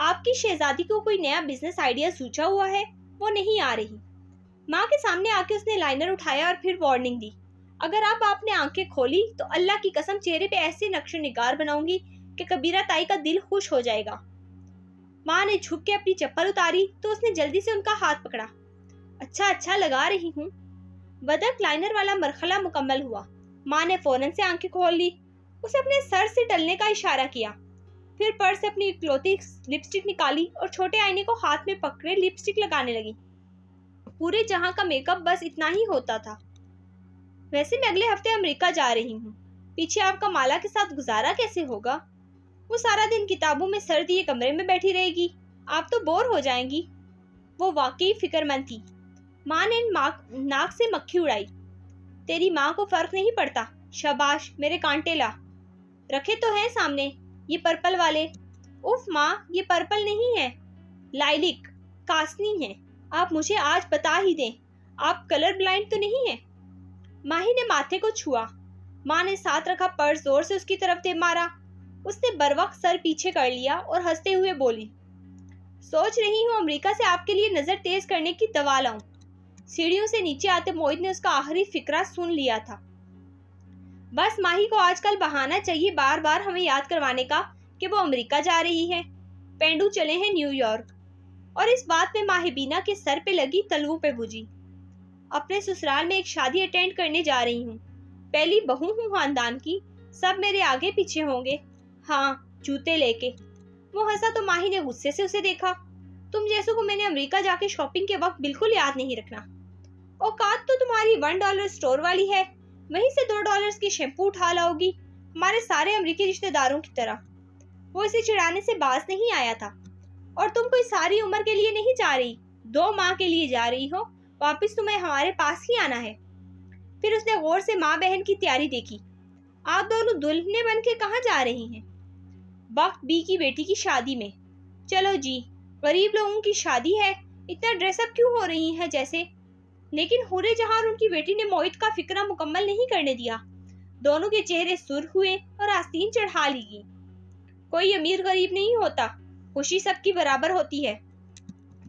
آپ کی شہزادی کو کوئی نیا بزنس آئیڈیا سوچا ہوا ہے؟ وہ نہیں آ رہی۔ ماں کے سامنے آ کے اس نے لائنر اٹھایا اور پھر وارننگ دی، اگر اب آپ نے آنکھیں کھولی تو اللہ کی قسم چہرے پہ ایسے نقش و نگار بناؤں گی کہ کبیرہ تائی کا دل خوش ہو جائے گا۔ ماں نے جھک کے اپنی چپل اتاری تو اس نے جلدی سے ان کا ہاتھ پکڑا۔ اچھا لگا رہی ہوں۔ ودک لائنر والا مرحلہ مکمل ہوا۔ ماں نے فوراً سے آنکھیں کھول لی۔ اسے اپنے سر سے ٹلنے کا اشارہ کیا، پھر پرس سے اپنی اکلوتی لپسٹک نکالی اور چھوٹے آئینے کو ہاتھ میں پکڑے لپسٹک لگانے لگی۔ پورے جہاں کا میک اپ بس اتنا ہی ہوتا تھا۔ ویسے میں اگلے ہفتے امریکہ جا رہی ہوں، پیچھے آپ کا مالا کے ساتھ گزارا کیسے ہوگا؟ وہ سارا دن کتابوں میں سر دیے کمرے میں بیٹھی رہے گی، آپ تو بور ہو جائیں گی۔ وہ واقعی فکر مند تھی۔ ماں نے ناک سے مکھی اڑائی۔ تیری ماں کو فرق نہیں پڑتا۔ شاباش، میرے کانٹے لا۔ رکھے تو ہیں سامنے، یہ پرپل والے۔ اف ماں، یہ پرپل نہیں ہے، لائلک کاسنی ہے۔ آپ مجھے آج بتا ہی دیں، آپ کلر بلائنڈ تو نہیں ہیں؟ ماہی نے ماتھے کو چھوا۔ ماں نے ساتھ رکھا پرس زور سے اس کی طرف دے مارا۔ اس نے بروقت سر پیچھے کر لیا اور ہنستے ہوئے بولی، سوچ رہی ہوں امریکہ سے آپ کے لیے نظر تیز کرنے کی دوا لاؤں۔ سیڑھیوں سے نیچے آتے موہت نے اس کا آخری فقرہ سن لیا تھا۔ بس ماہی کو آج کل بہانہ چاہیے بار بار ہمیں یاد کروانے کا کہ وہ امریکہ جا رہی ہے، پینڈو چلے ہیں نیو یارک۔ اور اس بات میں ماہبینہ کے سر پہ لگی تلووں پہ بجھی۔ اپنے سسرال میں ایک شادی اٹینڈ کرنے جا رہی ہوں، پہلی بہو ہوں خاندان کی، سب میرے آگے پیچھے ہوں گے، ہاں جوتے لے کے۔ وہ ہنسا تو ماہی نے غصے سے اسے دیکھا۔ تم جیسوں کو میں نے امریکہ جا کے شاپنگ کے وقت بالکل یاد نہیں رکھنا۔ اوقات تو تمہاری $1 اسٹور والی ہے، وہیں سے $2 کی شیمپو اٹھا لاؤ گی، ہمارے سارے امریکی رشتہ داروں کی طرح۔ وہ اسے چڑھانے سے باز نہیں آیا تھا۔ اور تم کوئی ساری عمر کے لیے نہیں جا رہی، 2 ماہ کے لیے جا رہی ہو، واپس تمہیں ہمارے پاس ہی آنا ہے۔ پھر اس نے غور سے ماں بہن کی تیاری دیکھی۔ آپ دونوں دلہنیں بن کے کہاں جا رہی ہیں؟ بخت بی کی بیٹی کی شادی میں۔ چلو جی، غریب لوگوں کی شادی ہے، اتنا ڈریس اپ کیوں ہو رہی ہیں جیسے؟ لیکن حورے جہاں اور ان کی بیٹی نے موہت کا فکرہ مکمل نہیں کرنے دیا۔ دونوں کے چہرے سرخ ہوئے اور آستین چڑھا لی گئی۔ کوئی امیر غریب نہیں ہوتا، خوشی سب کی برابر ہوتی ہے،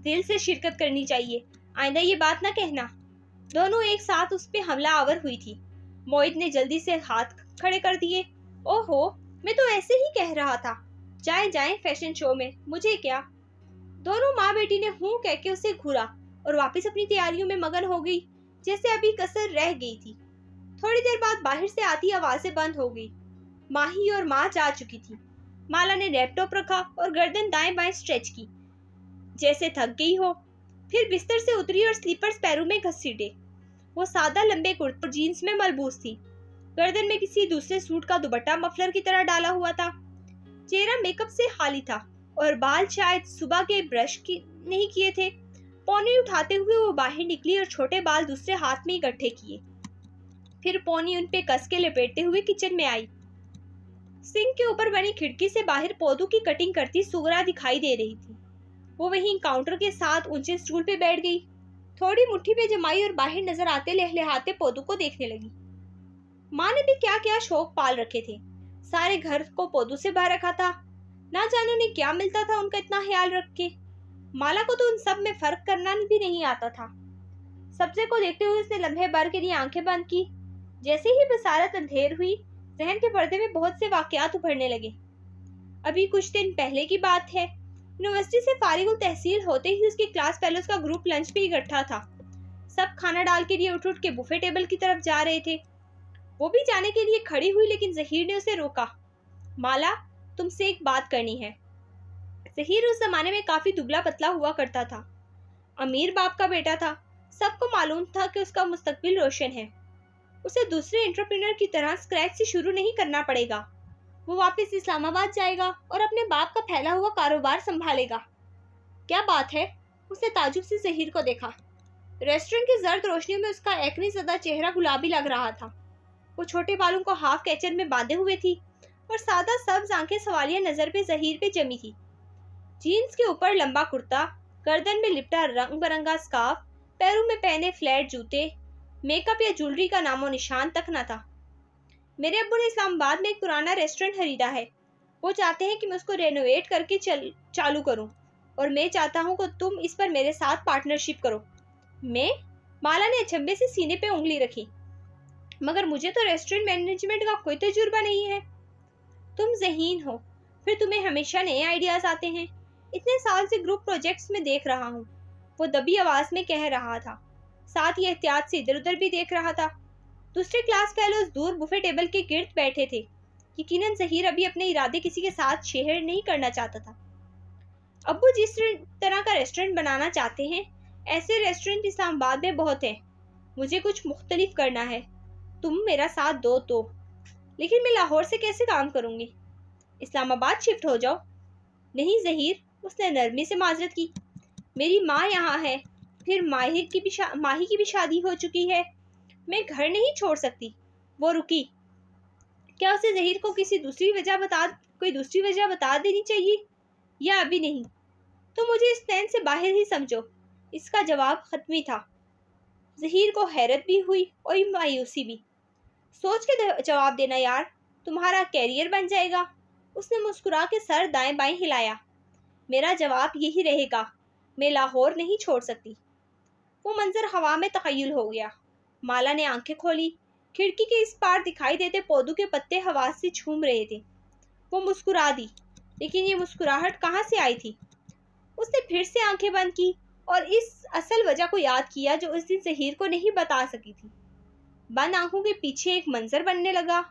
دل سے شرکت کرنی چاہیے، آئندہ یہ بات نہ کہنا۔ دونوں ایک ساتھ اس پہ حملہ آور ہوئی تھی۔ موہت نے جلدی سے ہاتھ کھڑے کر دیے۔ اوہو، میں تو ایسے ہی کہہ رہا تھا، جائیں فیشن شو میں، مجھے کیا۔ دونوں ماں بیٹی نے ہوں کہہ کے اسے گھورا اور واپس اپنی تیاریوں میں مگن ہو گئی جیسے ابھی کسر رہ گئی تھی۔ تھوڑی دیر بعد باہر سے آتی آوازیں بند ہو گئی۔ ماہی اور ماں جا چکی تھی۔ مالا نے لیپ ٹاپ رکھا اور گردن دائیں بائیں سٹریچ کی جیسے تھک گئی ہو، پھر بستر سے اتری اور سلیپرز پیروں میں گھسیٹے۔ وہ سادہ لمبے کرتے اور جینز میں ملبوس تھی، گردن میں کسی دوسرے سوٹ کا دوپٹہ مفلر کی طرح ڈالا ہوا تھا۔ چہرہ میک اپ سے خالی تھا اور بال شاید صبح کے برش نہیں کیے تھے۔ پونی اٹھاتے ہوئے وہ باہر نکلی اور چھوٹے بال دوسرے ہاتھ میں اکٹھے کیے، پھر پونی ان پہ کس کے لپیٹتے ہوئے کچن میں آئی۔ سنک کے اوپر بنی کھڑکی سے باہر پودوں کی کٹنگ کرتی سغرا دکھائی دے رہی تھی۔ وہ وہیں کاؤنٹر کے ساتھ اونچے سٹول پہ بیٹھ گئی، تھوڑی مٹھی پہ جمائی اور باہر نظر آتے لہلہاتے پودوں کو دیکھنے لگی۔ ماں نے بھی کیا کیا شوق پال رکھے تھے، سارے گھر کو پودوں سے بھر رکھا تھا، نہ جانے انہیں کیا ملتا تھا ان کا اتنا خیال رکھ کے۔ مالا کو تو ان سب میں فرق کرنا بھی نہیں آتا تھا۔ سبزے کو دیکھتے ہوئے اس نے لمحے بھر کے لیے آنکھیں بند کی۔ جیسے ہی بصارت اندھیر ہوئی، ذہن کے پردے میں بہت سے واقعات ابھرنے لگے۔ ابھی کچھ دن پہلے کی بات ہے، یونیورسٹی سے فارغ التحصیل ہوتے ہی اس کی کلاس فیلوز کا گروپ لنچ پہ اکٹھا تھا۔ سب کھانا ڈال کے لیے اٹھ کے بوفے ٹیبل کی طرف جا رہے تھے۔ وہ بھی جانے کے لیے کھڑی ہوئی لیکن ظہیر نے اسے روکا۔ مالا، تم سے ایک بات کرنی ہے۔ ظہیر اس زمانے میں کافی دبلا پتلا ہوا کرتا تھا، امیر باپ کا بیٹا تھا، سب کو معلوم تھا کہ اس کا مستقبل روشن ہے۔ اسے دوسرے انٹرپرینر کی طرح اسکریچ سے شروع نہیں کرنا پڑے گا۔ وہ واپس اسلام آباد جائے گا اور اپنے باپ کا پھیلا ہوا کاروبار سنبھالے گا۔ کیا بات ہے؟ اس نے تعجب سے ظہیر کو دیکھا۔ ریسٹورنٹ کی زرد روشنیوں میں اس کا ایکنی زدہ چہرہ گلابی لگ رہا تھا۔ وہ چھوٹے بالوں کو ہاف کیچر میں باندھے ہوئے تھی اور سادہ سبز آنکھیں سوالیہ نظر پہ ظہیر پہ جمی تھی۔ جینز کے اوپر لمبا کرتا، گردن میں لپٹا رنگ برنگا سکارف، پیروں میں پہنے فلیٹ جوتے، میک اپ یا جولری کا نام و نشان تک نہ تھا۔ میرے ابو نے اسلام آباد میں ایک پرانا ریسٹورنٹ خریدا ہے، وہ چاہتے ہیں کہ میں اس کو رینوویٹ کر کے چالو کروں اور میں چاہتا ہوں کہ تم اس پر میرے ساتھ پارٹنرشپ کرو۔ میں؟ مالا نے اچنبے سے سینے پہ انگلی رکھی۔ مگر مجھے تو ریسٹورنٹ مینجمنٹ کا کوئی تجربہ نہیں ہے۔ تم ذہین ہو، پھر تمہیں ہمیشہ نئے آئیڈیاز آتے ہیں۔ اتنے سال سے گروپ پروجیکٹس میں دیکھ رہا ہوں، وہ دبی آواز میں کہہ رہا تھا، ساتھ ہی احتیاط سے ادھر ادھر بھی دیکھ رہا تھا۔ دوسرے کلاس فیلوز دور بوفے ٹیبل کے گرد بیٹھے تھے۔ یقیناً ظہیر ابھی اپنے ارادے کسی کے ساتھ شیئر نہیں کرنا چاہتا تھا۔ ابو جس طرح کا ریسٹورنٹ بنانا چاہتے ہیں، ایسے ریسٹورنٹ اسلام آباد میں بہت ہیں۔ مجھے کچھ مختلف کرنا ہے۔ تم میرا ساتھ دو تو۔ لیکن میں لاہور سے کیسے کام کروں گی؟ اسلام آباد شفٹ ہو جاؤ۔ نہیں ظہیر، اس نے نرمی سے معذرت کی، میری ماں یہاں ہے، پھر ماہی کی بھی شادی ہو چکی ہے، میں گھر نہیں چھوڑ سکتی۔ وہ رکی۔ کیا اسے ظہیر کو کوئی دوسری وجہ بتا دینی چاہیے یا ابھی نہیں؟ تو مجھے اس پلان سے باہر ہی سمجھو۔ اس کا جواب ختمی تھا۔ ظہیر کو حیرت بھی ہوئی اور مایوسی بھی۔ سوچ کے جواب دینا یار، تمہارا کیریئر بن جائے گا۔ اس نے مسکرا کے سر دائیں بائیں ہلایا۔ میرا جواب یہی رہے گا، میں لاہور نہیں چھوڑ سکتی۔ وہ منظر ہوا میں تخیل ہو گیا۔ مالا نے آنکھیں کھولی۔ کھڑکی کے اس پار دکھائی دیتے پودوں کے پتے ہوا سے جھوم رہے تھے۔ وہ مسکرا دی، لیکن یہ مسکراہٹ کہاں سے آئی تھی؟ اس نے پھر سے آنکھیں بند کی اور اس اصل وجہ کو یاد کیا جو اس دن ظہیر کو نہیں بتا سکی تھی۔ بند آنکھوں کے پیچھے ایک منظر بننے لگا۔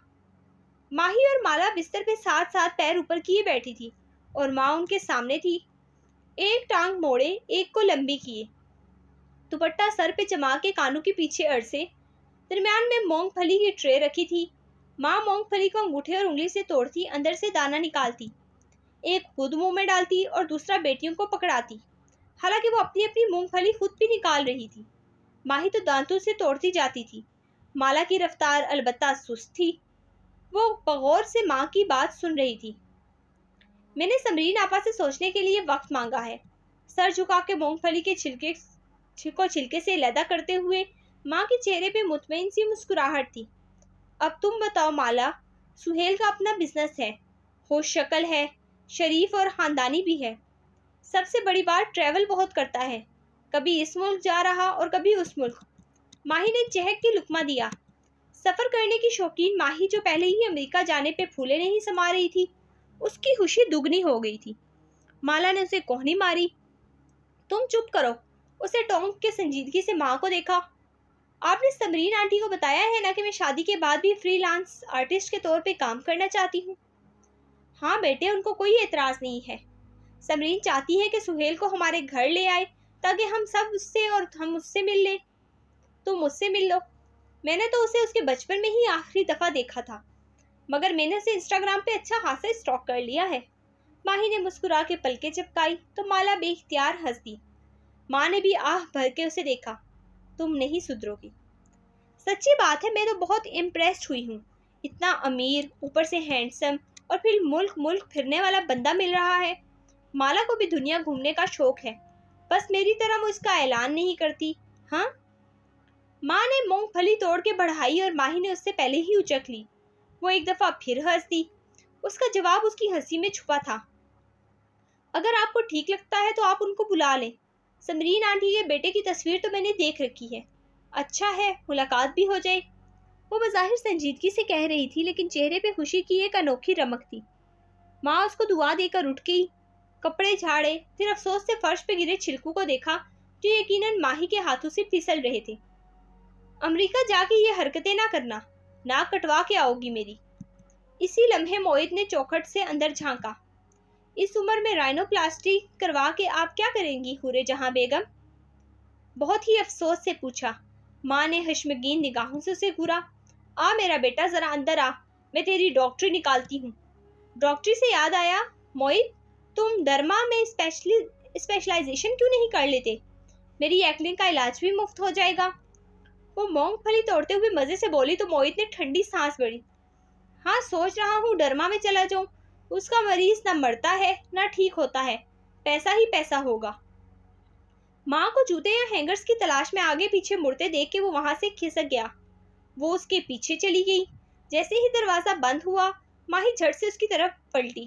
ماہی اور مالا بستر پہ ساتھ ساتھ پیر اوپر کیے بیٹھی تھی اور ماں ان کے سامنے تھی، ایک ٹانگ موڑے ایک کو لمبی کیے، دوپٹہ سر پہ جما کے کانوں کے پیچھے اڑسے۔ درمیان میں مونگ پھلی کی ٹرے رکھی تھی۔ ماں مونگ پھلی کو انگوٹھے اور انگلی سے توڑتی، اندر سے دانہ نکالتی، ایک خود منہ میں ڈالتی اور دوسرا بیٹیوں کو پکڑاتی، حالانکہ وہ اپنی اپنی مونگ پھلی خود بھی نکال رہی تھی۔ ماہی تو دانتوں سے توڑتی جاتی تھی۔ مالا کی رفتار البتہ سست تھی، وہ بغور سے ماں کی بات سن رہی تھی۔ میں نے سمرین آپا سے سوچنے کے لیے وقت مانگا ہے۔ سر جھکا کے مونگ پھلی کے چھلکے سے علیحدہ کرتے ہوئے ماں کے چہرے پہ مطمئن سی مسکراہٹ تھی۔ اب تم بتاؤ مالا، سہیل کا اپنا بزنس ہے، ہوش شکل ہے، شریف اور خاندانی بھی ہے۔ سب سے بڑی بات ٹریول بہت کرتا ہے، کبھی اس ملک جا رہا اور کبھی اس ملک۔ ماہی نے چہک کے لقمہ دیا۔ سفر کرنے کی شوقین ماہی جو پہلے ہی امریکہ جانے پہ پھولے نہیں سما رہی تھی، اس کی خوشی دگنی ہو گئی تھی۔ مالا نے اسے کوہنی ماری۔ تم چپ کرو۔ اسے ٹونک کے سنجیدگی سے ماں کو دیکھا۔ آپ نے سمرین آنٹی کو بتایا ہے نا کہ میں شادی کے بعد بھی فری لانس آرٹسٹ کے طور پہ کام کرنا چاہتی ہوں؟ ہاں بیٹے، ان کو کوئی اعتراض نہیں ہے۔ سمرین چاہتی ہے کہ سہیل کو ہمارے گھر لے آئے تاکہ ہم سب اس سے اور ہم اس سے مل لیں۔ تم اس سے مل لو۔ میں نے تو اسے اس کے بچپن میں ہی آخری دفعہ دیکھا تھا، مگر میں نے اسے انسٹاگرام پہ اچھا خاصا اسٹاک کر لیا ہے۔ ماہی نے مسکرا کے پلکیں چپکائی تو مالا بے اختیار ہنس دی۔ ماں نے بھی آہ بھر کے اسے دیکھا۔ تم نہیں سدھرو گی۔ سچی بات ہے، میں تو بہت امپریسڈ ہوئی ہوں۔ اتنا امیر، اوپر سے ہینڈسم اور پھر ملک پھرنے والا بندہ مل رہا ہے۔ مالا کو بھی دنیا گھومنے کا شوق ہے، بس میری طرح وہ اس کا اعلان نہیں کرتی۔ ہاں؟ ماں نے مونگ پھلی توڑ کے بڑھائی اور ماہی نے اس سے پہلے ہی اچک لی۔ وہ ایک دفعہ پھر ہنس دی۔ اس کا جواب اس کی ہنسی میں چھپا تھا۔ اگر آپ کو ٹھیک لگتا ہے تو آپ ان کو بلا لیں۔ سمرین آنٹی کے بیٹے کی تصویر تو میں نے دیکھ رکھی ہے۔ اچھا ہے، ملاقات بھی ہو جائے۔ وہ بظاہر سنجیدگی سے کہہ رہی تھی، لیکن چہرے پہ خوشی کی ایک انوکھی رمق تھی۔ ماں اس کو دعا دے کر اٹھ گئی، کپڑے جھاڑے، پھر افسوس سے فرش پہ گرے چھلکوں کو دیکھا جو یقیناً ماہی کے ہاتھوں سے پھسل رہے تھے۔ امریکہ جا کے یہ حرکتیں نہ کرنا، ناک کٹوا کے آؤ گی میری۔ اسی لمحے موعد نے چوکھٹ سے اندر جھانکا۔ اس عمر میں رائنو پلاسٹی کروا کے آپ کیا کریں گی حورِ جہاں بیگم؟ بہت ہی افسوس سے پوچھا۔ ماں نے حشمگین نگاہوں سے اسے گھورا۔ آ میرا بیٹا، ذرا اندر آ، میں تیری ڈاکٹری نکالتی ہوں۔ ڈاکٹری سے یاد آیا، موعد تم ڈرما میں اسپیشلائزیشن کیوں نہیں کر لیتے؟ میری ایکنے کا علاج بھی مفت ہو جائے گا۔ وہ مونگ پھلی توڑتے ہوئے مزے سے بولی تو موعد نے ٹھنڈی سانس بھری۔ ہاں سوچ رہا ہوں ڈرما میں چلا جاؤں، اس کا مریض نہ مرتا ہے نہ ٹھیک ہوتا ہے، پیسہ ہی پیسہ ہوگا۔ ماں کو جوتے یا ہینگرز کی تلاش میں آگے پیچھے مڑتے دیکھ کے وہ وہاں سے کھسک گیا۔ وہ اس کے پیچھے چلی گئی۔ جیسے ہی دروازہ بند ہوا، ماہی جھٹ سے اس کی طرف پلٹی۔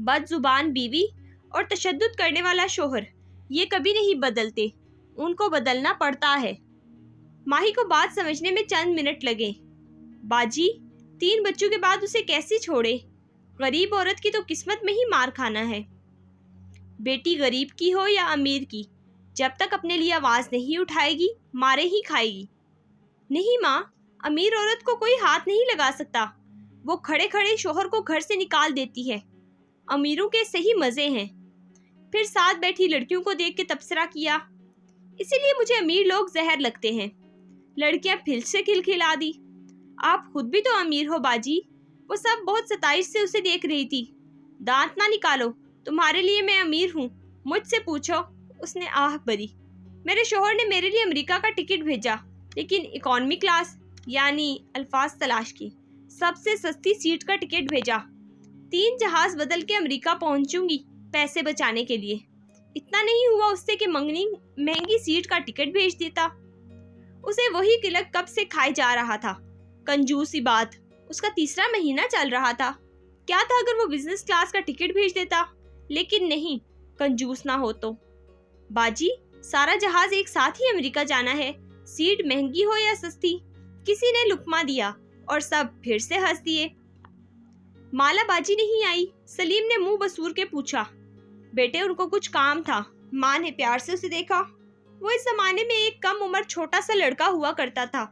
بد زبان بیوی اور تشدد کرنے والا شوہر یہ کبھی نہیں بدلتے، ان کو بدلنا پڑتا ہے۔ ماہی کو بات سمجھنے میں چند منٹ لگے۔ باجی 3 بچوں کے بعد اسے کیسے چھوڑے؟ غریب عورت کی تو قسمت میں ہی مار کھانا ہے۔ بیٹی غریب کی ہو یا امیر کی، جب تک اپنے لیے آواز نہیں اٹھائے گی مارے ہی کھائے گی۔ نہیں ماں، امیر عورت کو کوئی ہاتھ نہیں لگا سکتا، وہ کھڑے کھڑے شوہر کو گھر سے نکال دیتی ہے۔ امیروں کے صحیح مزے ہیں۔ پھر ساتھ بیٹھی لڑکیوں کو دیکھ کے تبصرہ کیا، اسی لیے مجھے امیر لوگ زہر لگتے ہیں۔ لڑکیاں پھر سے کھلکھلا دی، آپ خود بھی تو امیر ہو باجی۔ وہ سب بہت ستائش سے اسے دیکھ رہی تھی۔ دانت نہ نکالو، تمہارے لیے میں امیر ہوں، مجھ سے پوچھو۔ اس نے آہ بھری، میرے شوہر نے میرے لیے امریکہ کا ٹکٹ بھیجا، لیکن اکانومی کلاس، یعنی الفاظ تلاش کی، سب سے سستی سیٹ کا ٹکٹ بھیجا۔ 3 جہاز بدل کے امریکہ پہنچوں گی پیسے بچانے کے لیے۔ اتنا نہیں ہوا اس سے کہ مہنگی سیٹ کا ٹکٹ بھیج دیتا۔ اسے وہی کلک کب سے کھائے جا رہا تھا۔ کنجوسی بات، اس کا 3را مہینہ چل رہا تھا۔ کیا تھا اگر وہ بزنس کلاس کا ٹکٹ بھیج دیتا؟ لیکن نہیں، کنجوس نہ ہو تو۔ باجی سارا جہاز ایک ساتھ ہی امریکہ جانا ہے، سیٹ مہنگی ہو یا سستی۔ کسی نے لقمہ دیا اور سب پھر سے ہنس دیے۔ مالا باجی نہیں آئی؟ سلیم نے منہ بسور کے پوچھا۔ بیٹے ان کو کچھ کام تھا، ماں نے پیار سے اسے دیکھا۔ وہ اس زمانے میں ایک کم عمر چھوٹا سا لڑکا ہوا کرتا تھا۔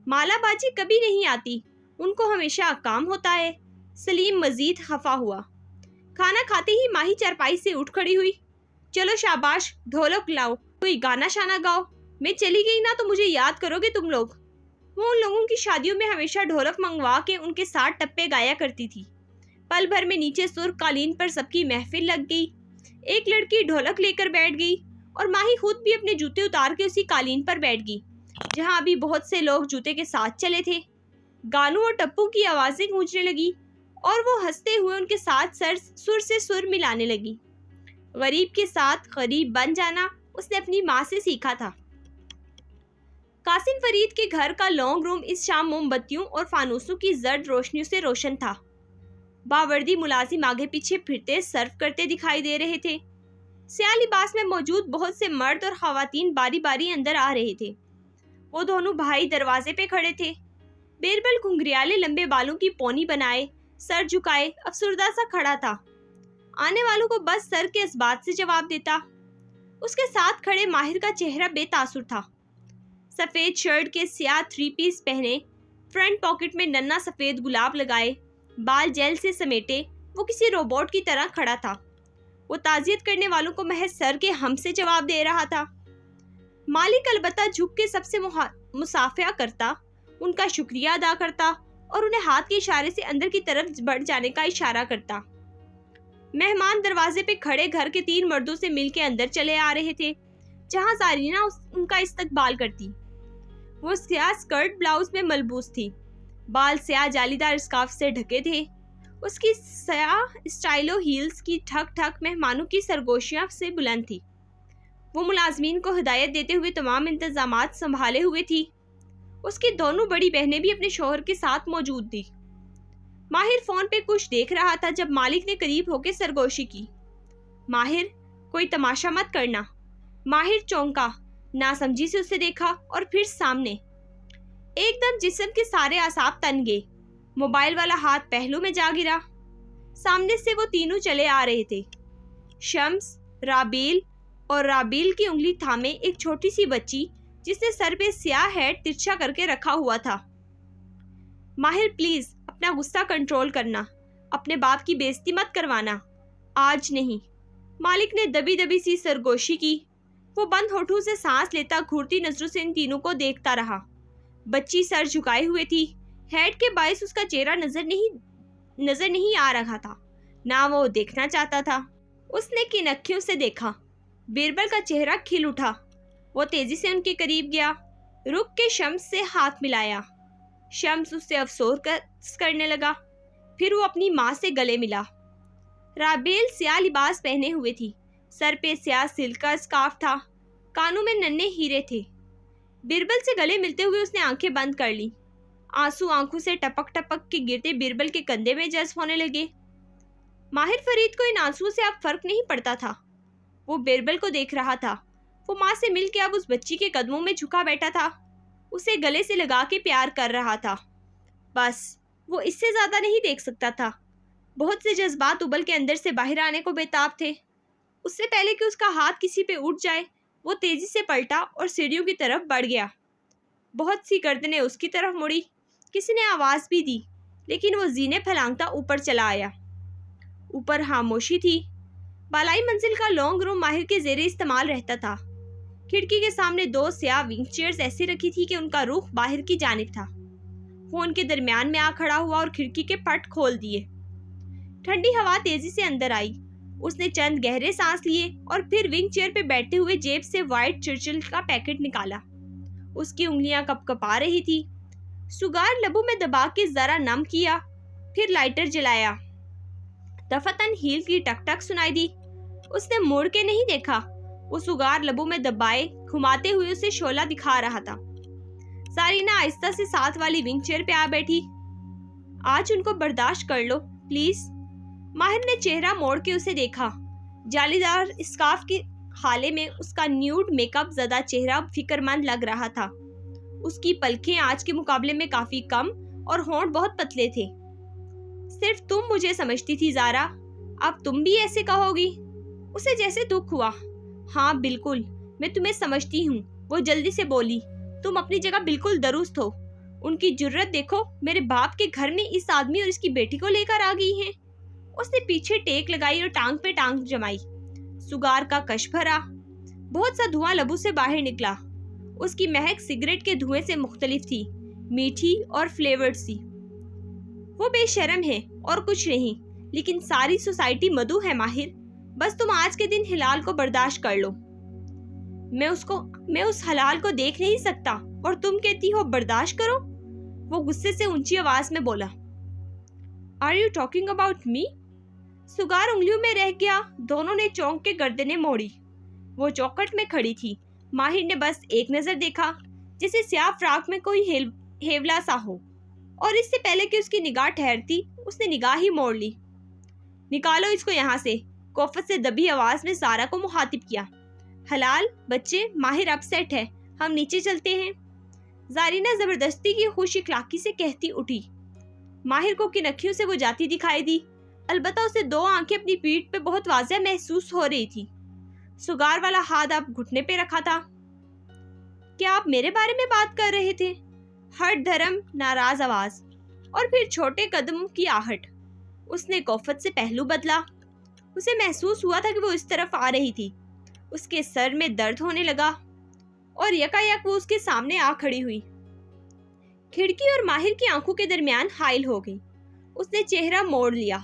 مالا باجی کبھی نہیں آتی، ان کو ہمیشہ کام ہوتا ہے۔ سلیم مزید خفا ہوا۔ کھانا کھاتے ہی ماہی چارپائی سے اٹھ کھڑی ہوئی۔ چلو شاباش، ڈھولک لاؤ، کوئی گانا شانا گاؤ، میں چلی گئی نا تو مجھے یاد کرو گے تم لوگ۔ وہ ان لوگوں کی شادیوں میں ہمیشہ ڈھولک منگوا کے ان کے ساتھ ٹپے گایا کرتی تھی۔ پل بھر میں نیچے سرخ قالین پر سب کی محفل لگ گئی۔ ایک لڑکی ڈھولک لے کر بیٹھ گئی اور ماہی خود بھی اپنے جوتے اتار کے اسی قالین پر بیٹھ گئی جہاں ابھی بہت سے لوگ جوتے کے ساتھ چلے تھے۔ گانوں اور ٹپو کی آوازیں گونجنے لگی اور وہ ہنستے ہوئے ان کے ساتھ سر سے سر ملانے لگی۔ غریب کے ساتھ غریب بن جانا اس نے اپنی ماں سے سیکھا تھا۔ قاسم فرید کے گھر کا لانگ روم اس شام موم بتیوں اور فانوسوں کی زرد روشنیوں سے روشن تھا۔ باوردی ملازم آگے پیچھے پھرتے سرو کرتے دکھائی دے رہے تھے۔ سیاہ لباس میں موجود بہت سے مرد اور خواتین باری باری اندر آ رہے تھے۔ وہ دونوں بھائی دروازے پہ کھڑے تھے۔ بیربل گھنگریالے لمبے بالوں کی پونی بنائے، سر جھکائے افسردہ سا کھڑا تھا۔ آنے والوں کو بس سر کے اس بات سے جواب دیتا۔ اس کے ساتھ کھڑے ماہر کا چہرہ بے تاثر تھا۔ سفید شرٹ کے سیاہ 3 پیس پہنے، فرنٹ پاکٹ میں ننا سفید گلاب لگائے، بال جیل سے سمیٹے، وہ کسی روبوٹ کی طرح کھڑا تھا۔ وہ تعزیت کرنے والوں کو محض سر کے ہم سے جواب دے رہا تھا۔ مالک البتہ جھک کے سب سے مصافحہ کرتا، ان کا شکریہ ادا کرتا اور انہیں ہاتھ کے اشارے سے اندر کی طرف بڑھ جانے کا اشارہ کرتا۔ مہمان دروازے پہ کھڑے گھر کے 3 مردوں سے مل کے اندر چلے آ رہے تھے جہاں زارینہ ان کا استقبال کرتی۔ وہ سیاہ سکرٹ بلاؤز میں ملبوس تھی، بال سیاہ جالی دار اسکارف سے ڈھکے تھے۔ اس کی سیاہ اسٹائلو ہیلز کی ٹھک ٹھک مہمانوں کی سرگوشیاں سے بلند تھی۔ وہ ملازمین کو ہدایت دیتے ہوئے تمام انتظامات سنبھالے ہوئے تھی۔ اس کی دونوں بڑی بہنیں بھی اپنے شوہر کے ساتھ موجود تھی۔ ماہر فون پہ کچھ دیکھ رہا تھا جب مالک نے قریب ہو کے سرگوشی کی۔ ماہر، کوئی تماشا مت کرنا۔ ماہر چونکا، ناسمجھی سے اسے دیکھا اور پھر سامنے۔ ایک دم جسم کے سارے اعصاب تن گئے۔ موبائل والا ہاتھ پہلو میں جا گرا۔ سامنے سے وہ تینوں چلے آ رہے تھے۔ شمس، رابیل اور رابیل کی انگلی تھامے ایک چھوٹی سی بچی جس نے سر پہ سیاہ ہیٹ ترچھا کر کے رکھا ہوا تھا۔ ماہر پلیز اپنا غصہ کنٹرول کرنا، اپنے باپ کی بے عزتی مت کروانا، آج نہیں۔ مالک نے دبی دبی سی سرگوشی کی۔ وہ بند ہونٹوں سے سانس لیتا گھورتی نظروں سے ان تینوں کو دیکھتا رہا۔ بچی سر جھکائے ہوئے تھی، ہیٹ کے باعث اس کا چہرہ نظر نہیں آ رہا تھا، نہ وہ دیکھنا چاہتا تھا۔ اس نے کن اکھیوں سے دیکھا۔ بیربل کا چہرہ کھل اٹھا۔ وہ تیزی سے ان کے قریب گیا، رک کے شمس سے ہاتھ ملایا۔ شمس اس سے افسوس کرنے لگا، پھر وہ اپنی ماں سے گلے ملا۔ رابیل سیاہ لباس پہنے ہوئے تھی، سر پہ سیاہ سلک کا اسکارف تھا، کانوں میں ننھے ہیرے تھے۔ بیربل سے گلے ملتے ہوئے اس نے آنکھیں بند کر لی۔ آنسو آنکھوں سے ٹپک ٹپک کے گرتے بیربل کے کندھے میں جذب ہونے لگے۔ ماہر فرید کو ان آنسوؤں سے اب فرق نہیں پڑتا تھا۔ وہ بیربل کو دیکھ رہا تھا۔ وہ ماں سے مل کے اب اس بچی کے قدموں میں جھکا بیٹھا تھا، اسے گلے سے لگا کے پیار کر رہا تھا۔ بس وہ اس سے زیادہ نہیں دیکھ سکتا تھا۔ بہت سے جذبات ابل کے اندر سے باہر آنے کو بےتاب تھے۔ اس سے پہلے کہ اس کا ہاتھ کسی پہ اٹھ جائے، وہ تیزی سے پلٹا اور سیڑھیوں کی طرف بڑھ گیا۔ بہت سی گردنیں اس کی طرف مڑی، کسی نے آواز بھی دی، لیکن وہ زینے پھلانگتا اوپر چلا آیا۔ اوپر خاموشی تھی۔ بالائی منزل کا لانگ روم ماہر کے زیر استعمال رہتا تھا۔ کھڑکی کے سامنے 2 سیاہ ونگ چیئرز ایسی رکھی تھی کہ ان کا رخ باہر کی جانب تھا۔ وہ ان کے درمیان میں آ کھڑا ہوا اور کھڑکی کے پٹ کھول دیے۔ ٹھنڈی ہوا تیزی سے اندر آئی۔ اس نے چند گہرے سانس لیے اور پھر ونگ چیئر پہ بیٹھتے ہوئے جیب سے وائٹ چرچل کا پیکٹ نکالا۔ اس کی انگلیاں کپ کپا رہی تھی۔ سگار لبوں میں دبا کے ذرا نم کیا، پھر لائٹر جلایا۔ دفعتاً ہیل کی ٹک ٹک سنائی دی۔ اس نے مڑ کے نہیں دیکھا۔ وہ سگار لبوں میں دبائے گھماتے ہوئے اسے شعلہ دکھا رہا تھا۔ زارینہ آہستہ سے ساتھ والی ونگ چیئر پہ آ بیٹھی۔ آج ان کو برداشت کر لو پلیز۔ ماہر نے چہرہ موڑ کے اسے دیکھا۔ جالی دار اسکارف کے خالے میں اس کا نیوڈ میک اپ زدہ چہرہ فکر مند لگ رہا تھا۔ اس کی پلکیں آج کے مقابلے میں کافی کم اور ہونٹ بہت پتلے تھے۔ صرف تم مجھے سمجھتی تھی زارا، اب تم بھی ایسے کہو گی؟ اسے جیسے دکھ ہوا۔ ہاں بالکل، میں تمہیں سمجھتی ہوں، وہ جلدی سے بولی۔ تم اپنی جگہ بالکل درست ہو۔ ان کی جرت دیکھو، میرے باپ کے گھر میں اس آدمی اور اس کی بیٹی کو لے کر آ گئی ہیں۔ اس نے پیچھے ٹیک لگائی اور ٹانگ پہ ٹانگ جمائی۔ سگار کا کش بھرا، بہت سا دھواں لبوں سے باہر نکلا۔ اس کی مہک سگریٹ کے دھوئیں سے مختلف تھی، میٹھی اور فلیورڈ سی۔ وہ بے شرم ہے اور کچھ نہیں، لیکن ساری سوسائٹی مدعو ہے ماہر۔ بس تم آج کے دن ہلال کو برداشت کر لو۔ میں اس حلال کو دیکھ نہیں سکتا اور تم کہتی ہو برداشت کرو؟ وہ غصے سے اونچی آواز میں بولا۔ Are you talking about me؟ سگار انگلیوں میں رہ گیا۔ دونوں نے چونک کے گردنیں موڑی۔ وہ چوکھٹ میں کھڑی تھی۔ ماہر نے بس ایک نظر دیکھا، جیسے سیاہ فراق میں کوئی ہیولا سا ہو، اور اس سے پہلے کہ اس کی نگاہ ٹھہرتی، اس نے نگاہ ہی موڑ لی۔ نکالو اس کو یہاں سے، کوفت سے دبی آواز میں زارا کو مخاطب کیا۔ حلال بچے، ماہر اپ سیٹ ہے، ہم نیچے چلتے ہیں۔ زارینہ زبردستی کی خوش اخلاقی سے کہتی اٹھی۔ ماہر کو کنکھیوں سے وہ جاتی دکھائی دی، البتہ اسے 2 آنکھیں اپنی پیٹھ پہ بہت واضح محسوس ہو رہی تھی۔ سگار والا ہاتھ اب گھٹنے پہ رکھا تھا۔ کیا آپ میرے بارے میں بات کر رہے تھے؟ ہٹ دھرم ناراض آواز، اور پھر چھوٹے قدم کی آہٹ۔ اس نے کوفت سے پہلو بدلا۔ اسے محسوس ہوا تھا کہ وہ اس طرف آ رہی تھی۔ اس کے سر میں درد ہونے لگا اور یکایک وہ اس کے سامنے آ کھڑی ہوئی۔ کھڑکی اور ماہر کی آنکھوں کے درمیان حائل ہو گئی۔ اس نے چہرہ موڑ لیا۔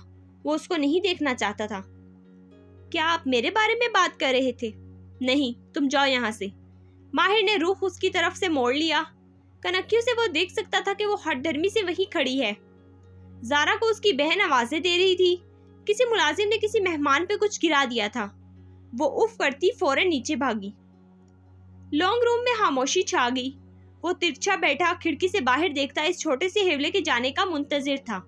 وہ اس کو نہیں دیکھنا چاہتا تھا۔ کیا آپ میرے بارے میں بات کر رہے تھے؟ نہیں، تم جاؤ یہاں سے۔ ماہر نے رخ اس کی طرف سے موڑ لیا۔ کنکھیوں سے وہ دیکھ سکتا تھا کہ وہ ہٹ دھرمی سے وہیں کھڑی ہے۔ زارا کو اس کی بہن آوازیں دے رہی تھی۔ کسی ملازم نے کسی مہمان پہ کچھ گرا دیا تھا۔ وہ اف کرتی فوراً نیچے بھاگی۔ لانگ روم میں خاموشی چھا گئی۔ وہ ترچھا بیٹھا کھڑکی سے باہر دیکھتا اس چھوٹے سے ہیولے کے جانے کا منتظر تھا۔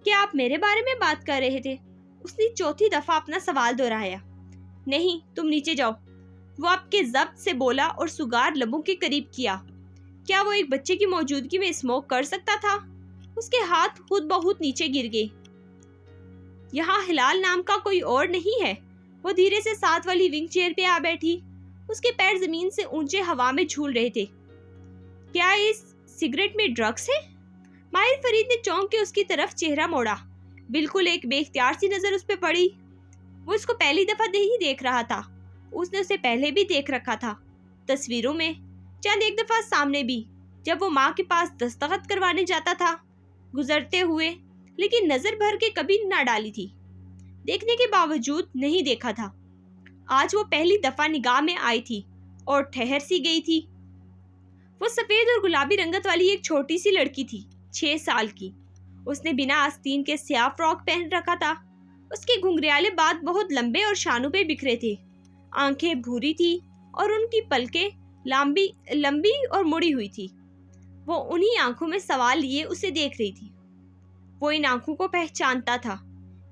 کیا آپ میرے بارے میں بات کر رہے تھے؟ اس نے 4تھی دفعہ اپنا سوال دہرایا۔ نہیں، تم نیچے جاؤ، وہ آپ کے ضبط سے بولا اور سگار لبوں کے قریب کیا۔ کیا وہ ایک بچے کی موجودگی میں اسموک کر سکتا تھا؟ اس کے ہاتھ خود بہت نیچے گر گئے۔ یہاں ہلال نام کا کوئی اور نہیں ہے۔ وہ دھیرے سے ساتھ والی ونگ چیئر پہ آ بیٹھی۔ اس کے پیر زمین سے اونچے ہوا میں جھول رہے تھے۔ کیا اس سگریٹ میں ڈرگس ہے؟ ماہر فرید نے چونک کے اس کی طرف چہرہ موڑا۔ بالکل ایک بے اختیار سی نظر اس پہ پڑی۔ وہ اس کو پہلی دفعہ نہیں دیکھ رہا تھا۔ اس نے اسے پہلے بھی دیکھ رکھا تھا، تصویروں میں، چند ایک دفعہ سامنے بھی، جب وہ ماں کے پاس دستخط کروانے جاتا تھا گزرتے ہوئے، لیکن نظر بھر کے کبھی نہ ڈالی تھی۔ دیکھنے کے باوجود نہیں دیکھا تھا۔ آج وہ پہلی دفعہ نگاہ میں آئی تھی اور ٹھہر سی گئی تھی۔ وہ سفید اور گلابی رنگت والی ایک چھوٹی سی لڑکی تھی، 6 سال کی۔ اس نے بنا آستین کے سیاہ فراک پہن رکھا تھا۔ اس کے گھنگریالے بال بہت لمبے اور شانوں پہ بکھرے تھے۔ آنکھیں بھوری تھی اور ان کی پلکیں لمبی اور مڑی ہوئی تھی۔ وہ انہی آنکھوں میں سوال لیے اسے دیکھ رہی تھی۔ وہ ان آنکھوں کو پہچانتا تھا۔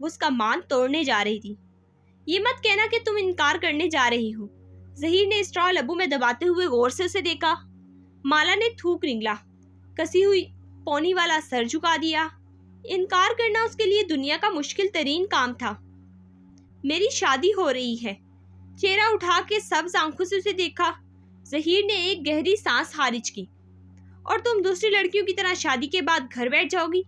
وہ اس کا مان توڑنے جا رہی تھی۔ یہ مت کہنا کہ تم انکار کرنے جا رہی ہو۔ ظہیر نے اسٹرا لبوں میں دباتے ہوئے غور سے اسے دیکھا۔ مالا نے تھوک نگلا، کسی ہوئی پونی والا سر جھکا دیا۔ انکار کرنا اس کے لیے دنیا کا مشکل ترین کام تھا۔ میری شادی ہو رہی ہے۔ چہرہ اٹھا کے سبز آنکھوں سے اسے دیکھا۔ ظہیر نے ایک گہری سانس خارج کی۔ اور تم دوسری لڑکیوں کی طرح شادی کے بعد گھر بیٹھ جاؤ گی؟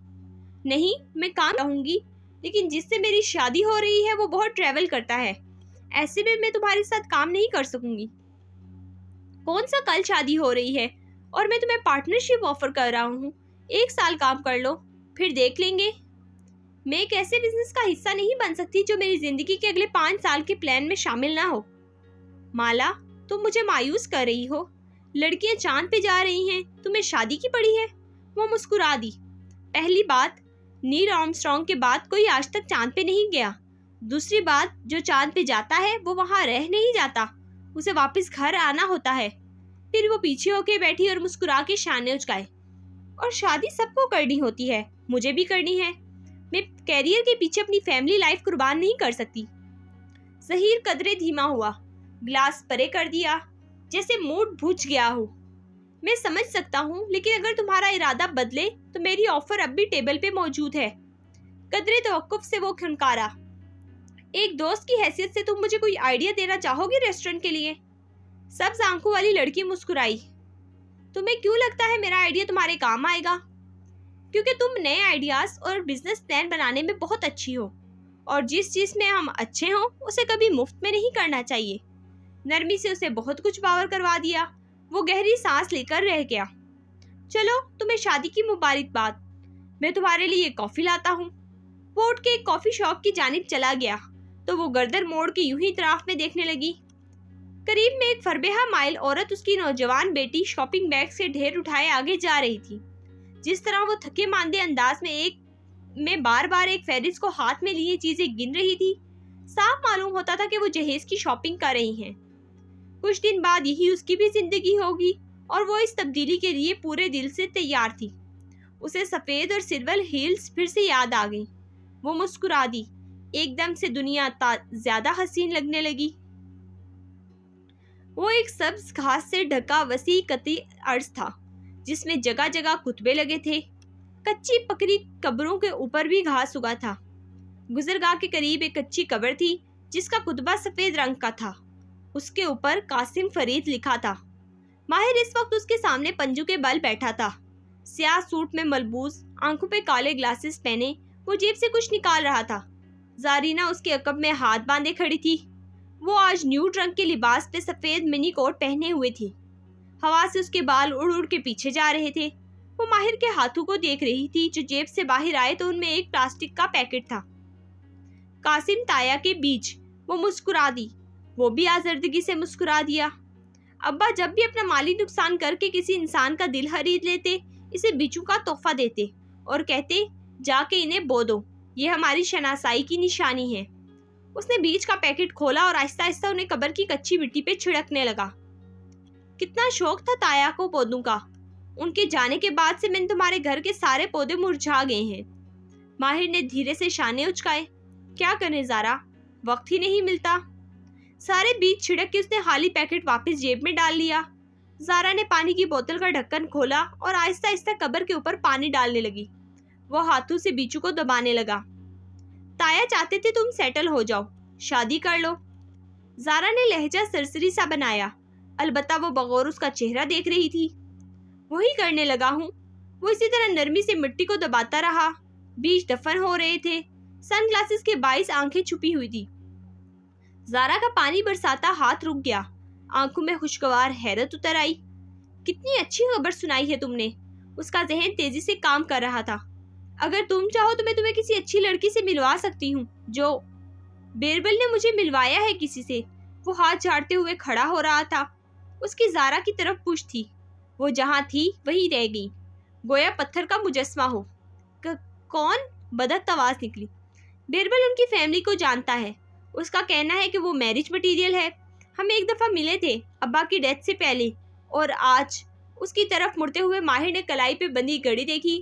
نہیں، میں کام رہوں گی، لیکن جس سے میری شادی ہو رہی ہے وہ بہت ٹریول کرتا ہے، ایسے میں تمہارے ساتھ کام نہیں کر سکوں گی۔ کون سا کل شادی ہو رہی ہے اور میں تمہیں پارٹنرشپ آفر کر رہا ہوں، 1 سال کام کر لو پھر دیکھ لیں گے۔ میں ایک ایسے بزنس کا حصہ نہیں بن سکتی جو میری زندگی کے اگلے 5 سال کے پلان میں شامل نہ ہو۔ مالا، تم مجھے مایوس کر رہی ہو۔ لڑکیاں چاند پہ جا رہی ہیں، تمہیں شادی کی پڑی ہے؟ وہ مسکرا دی۔ پہلی بات، نیل آرمسٹرانگ کے بعد کوئی آج تک چاند پہ نہیں گیا۔ دوسری بات، جو چاند پہ جاتا ہے وہ وہاں رہ نہیں جاتا، اسے واپس گھر آنا ہوتا ہے۔ پھر وہ پیچھے ہو کے بیٹھی اور مسکرا کے شانے اچکائے۔ اور شادی سب کو کرنی ہوتی ہے، مجھے بھی کرنی ہے۔ میں کیریئر کے پیچھے اپنی فیملی لائف قربان نہیں کر سکتی۔ ظہیر قدرے دھیما ہوا، گلاس پرے کر دیا، جیسے موڈ بجھ گیا ہو۔ میں سمجھ سکتا ہوں، لیکن اگر تمہارا ارادہ بدلے تو میری آفر اب بھی ٹیبل پہ موجود ہے۔ قدرے توقف سے وہ کھنکارا۔ ایک دوست کی حیثیت سے تم مجھے کوئی آئیڈیا دینا چاہو گی ریسٹورنٹ کے لیے؟ سبز آنکھوں والی لڑکی مسکرائی۔ تمہیں کیوں لگتا ہے میرا آئیڈیا تمہارے کام آئے گا؟ کیونکہ تم نئے آئیڈیاز اور بزنس پلان بنانے میں بہت اچھی ہو، اور جس چیز میں ہم اچھے ہوں اسے کبھی مفت میں نہیں کرنا چاہیے۔ نرمی سے اسے بہت کچھ باور کروا دیا۔ وہ گہری سانس لے کر رہ گیا۔ چلو، تمہیں شادی کی مبارکباد، میں تمہارے لیے کافی لاتا ہوں۔ وہ اٹھ کے ایک کافی شاپ کی جانب چلا گیا تو وہ گردن موڑ کے یوں ہی اطراف میں دیکھنے لگی۔ قریب میں ایک فربیہ مائل عورت اس کی نوجوان بیٹی شاپنگ بیگ سے ڈھیر اٹھائے آگے جا رہی تھی۔ جس طرح وہ تھکے ماندے انداز میں بار بار ایک فہرست کو ہاتھ میں لیے چیزیں گن رہی تھی، صاف معلوم ہوتا تھا کہ وہ جہیز کی شاپنگ کر رہی ہیں۔ کچھ دن بعد یہی اس کی بھی زندگی ہوگی، اور وہ اس تبدیلی کے لیے پورے دل سے تیار تھی۔ اسے سفید اور سلور ہیلز پھر سے یاد آ گئی۔ وہ مسکرا دی۔ ایک دم سے دنیا زیادہ حسین لگنے لگی۔ وہ ایک سبز گھاس سے ڈھکا وسیع قطعی ارض تھا، جس میں جگہ جگہ کتبے لگے تھے۔ کچی پکری قبروں کے اوپر بھی گھاس اگا تھا۔ گزرگاہ کے قریب ایک کچی قبر تھی جس کا کتبہ سفید رنگ کا تھا۔ اس کے اوپر قاسم فرید لکھا تھا۔ ماہر اس وقت اس کے سامنے پنجو کے بل بیٹھا تھا، سیاہ سوٹ میں ملبوس، آنکھوں پہ کالے گلاسز پہنے۔ وہ جیب سے کچھ نکال رہا تھا۔ زارینہ اس کے عقب میں ہاتھ باندھے کھڑی تھی۔ وہ آج نیوڈ رنگ کے لباس پہ سفید منی کوٹ پہنے ہوئے تھی۔ ہوا سے اس کے بال اڑ اڑ کے پیچھے جا رہے تھے۔ وہ ماہر کے ہاتھوں کو دیکھ رہی تھی جو جیب سے باہر آئے تو ان میں ایک پلاسٹک کا پیکٹ تھا۔ قاسم تایا کے بیج۔ وہ مسکرا دی۔ وہ بھی آزردگی سے مسکرا دیا۔ ابا جب بھی اپنا مالی نقصان کر کے کسی انسان کا دل خرید لیتے، اسے بیجوں کا تحفہ دیتے اور کہتے، جا کے انہیں بو دو، یہ ہماری شناسائی کی نشانی ہے۔ اس نے بیج کا پیکٹ کھولا اور آہستہ آہستہ انہیں قبر کی کچی مٹی پہ چھڑکنے لگا۔ کتنا شوق تھا تایا کو پودوں کا۔ ان کے جانے کے بعد سے میں نے تمہارے گھر کے سارے پودے مرجھا گئے ہیں۔ ماہر نے دھیرے سے شانے اچکائے۔ کیا کریں زارا، وقت ہی نہیں ملتا۔ سارے بیج چھڑک کے اس نے خالی پیکٹ واپس جیب میں ڈال لیا۔ زارا نے پانی کی بوتل کا ڈھکن کھولا اور آہستہ آہستہ قبر کے اوپر پانی ڈالنے لگی۔ وہ ہاتھوں سے بیچو کو دبانے لگا۔ تایا چاہتے تھے تم سیٹل ہو جاؤ، شادی کر لو۔ زارا نے لہجہ سرسری سا بنایا، البتہ وہ بغور اس کا چہرہ دیکھ رہی تھی۔ وہی کرنے لگا ہوں۔ وہ اسی طرح نرمی سے مٹی کو دباتا رہا۔ بیج دفن ہو رہے تھے۔ سن گلاسز کے باعث آنکھیں چھپی ہوئی تھی۔ زارا کا پانی برساتا ہاتھ رک گیا۔ آنکھوں میں خوشگوار حیرت اتر آئی۔ کتنی اچھی خبر سنائی ہے تم نے۔ اس کا ذہن تیزی سے کام کر رہا تھا۔ اگر تم چاہو تو میں تمہیں کسی اچھی لڑکی سے ملوا سکتی ہوں جو بیربل نے مجھے ملوایا ہے کسی سے۔ وہ ہاتھ جھاڑتے ہوئے کھڑا ہو رہا تھا۔ اس کی زارا کی طرف پشت تھی۔ وہ جہاں تھی وہی رہ گئی، گویا پتھر کا مجسمہ ہو۔ کون؟ بدت آواز نکلی۔ بیربل ان کی فیملی کو جانتا ہے۔ اس کا کہنا ہے کہ وہ میرج مٹیریل ہے۔ ہم ایک دفعہ ملے تھے ابا کی ڈیتھ سے پہلے، اور آج اس کی طرف مڑتے ہوئے ماہر نے کلائی پہ بندھی گھڑی دیکھی۔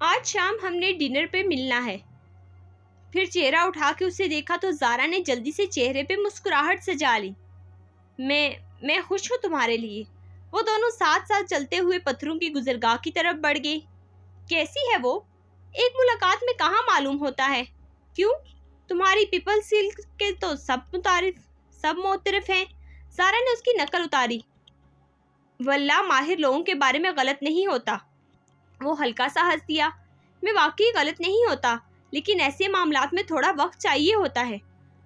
آج شام ہم نے ڈنر پہ ملنا ہے۔ پھر چہرہ اٹھا کے اسے دیکھا تو زارا نے جلدی سے چہرے پہ مسکراہٹ سجا لی۔ میں خوش ہوں تمہارے لیے۔ وہ دونوں ساتھ ساتھ چلتے ہوئے پتھروں کی گزرگاہ کی طرف بڑھ گئے۔ کیسی ہے وہ؟ ایک ملاقات میں کہاں معلوم ہوتا ہے؟ کیوں؟ تمہاری پیپل سلک کے تو سب معترف ہیں۔ زارا نے اس کی نقل اتاری۔ واللہ ماہر لوگوں کے بارے میں غلط نہیں ہوتا۔ وہ ہلکا سا ہنس دیا۔ میں واقعی غلط نہیں ہوتا، لیکن ایسے معاملات میں تھوڑا وقت چاہیے ہوتا ہے۔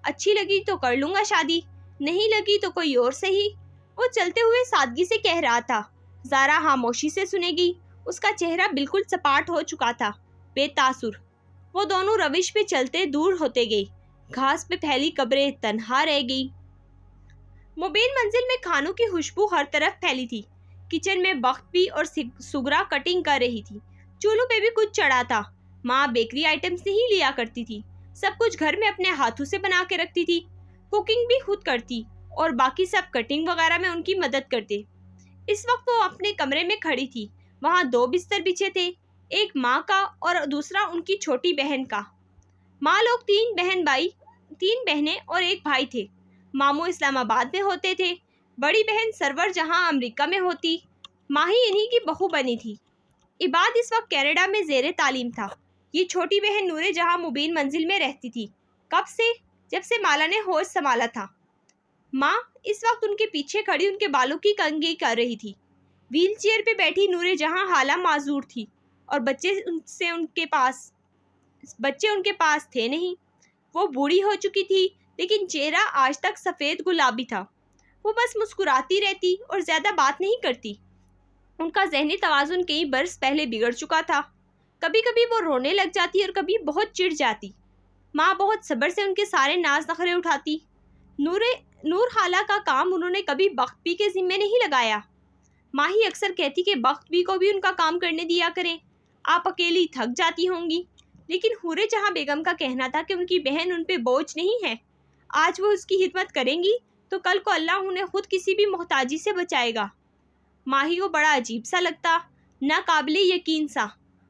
اچھی لگی تو کر لوں گا شادی، نہیں لگی تو کوئی اور صحیح۔ وہ چلتے ہوئے سادگی سے کہہ رہا تھا۔ زارا خاموشی سے سنے گی۔ اس کا چہرہ بالکل سپاٹ ہو چکا تھا، بے تاثر۔ وہ دونوں روش پہ چلتے دور ہوتے گئے۔ گھاس پہ پھیلی قبریں تنہا رہ گئی۔ مبین منزل میں کھانوں کی خوشبو ہر طرف پھیلی تھی۔ کچن میں بخت بھی اور سگرا کٹنگ کر رہی تھی۔ چولہوں پہ بھی کچھ چڑھا تھا۔ ماں بیکری آئٹمز نہیں لیا کرتی تھی، سب کچھ گھر میں اپنے ہاتھوں سے بنا کے رکھتی تھی۔ کوکنگ بھی خود کرتی اور باقی سب کٹنگ وغیرہ میں ان کی مدد کرتے۔ اس وقت وہ اپنے کمرے میں کھڑی تھی۔ وہاں 2 بستر بچھے تھے، ایک ماں کا اور دوسرا ان کی چھوٹی بہن کا۔ ماں لوگ 3 بہنیں اور ایک بھائی تھے۔ ماموں اسلام آباد میں ہوتے تھے، بڑی بہن سرور جہاں امریکہ میں ہوتی، ماہی انہی کی بہو بنی تھی۔ عباد اس وقت کینیڈا میں زیر تعلیم تھا۔ یہ چھوٹی بہن نورے جہاں مبین منزل میں رہتی تھی۔ کب سے؟ جب سے مالا نے ہوش سنبھالا تھا۔ ماں اس وقت ان کے پیچھے کھڑی ان کے بالوں کی کنگھی کر رہی تھی۔ ویل چیئر پہ بیٹھی نورے جہاں حالہ معذور تھی اور بچے ان کے پاس تھے نہیں۔ وہ بوڑھی ہو چکی تھی، لیکن چہرہ آج تک سفید گلابی تھا۔ وہ بس مسکراتی رہتی اور زیادہ بات نہیں کرتی۔ ان کا ذہنی توازن کئی برس پہلے بگڑ چکا تھا۔ کبھی کبھی وہ رونے لگ جاتی اور کبھی بہت چڑ جاتی۔ ماں بہت صبر سے ان کے سارے ناز نخرے اٹھاتی۔ نور خالہ کا کام انہوں نے کبھی بخت بی کے ذمے نہیں لگایا۔ ماں ہی اکثر کہتی کہ بخت بی کو بھی ان کا کام کرنے دیا کریں، آپ اکیلی تھک جاتی ہوں گی۔ لیکن حورے جہاں بیگم کا کہنا تھا کہ ان کی بہن ان پہ بوجھ نہیں ہے۔ آج وہ اس کی خدمت کریں گی تو کل کو اللہ انہیں خود کسی بھی محتاجی سے بچائے گا۔ ماہی کو بڑا عجیب سا لگتا، ناقابل یقین سا۔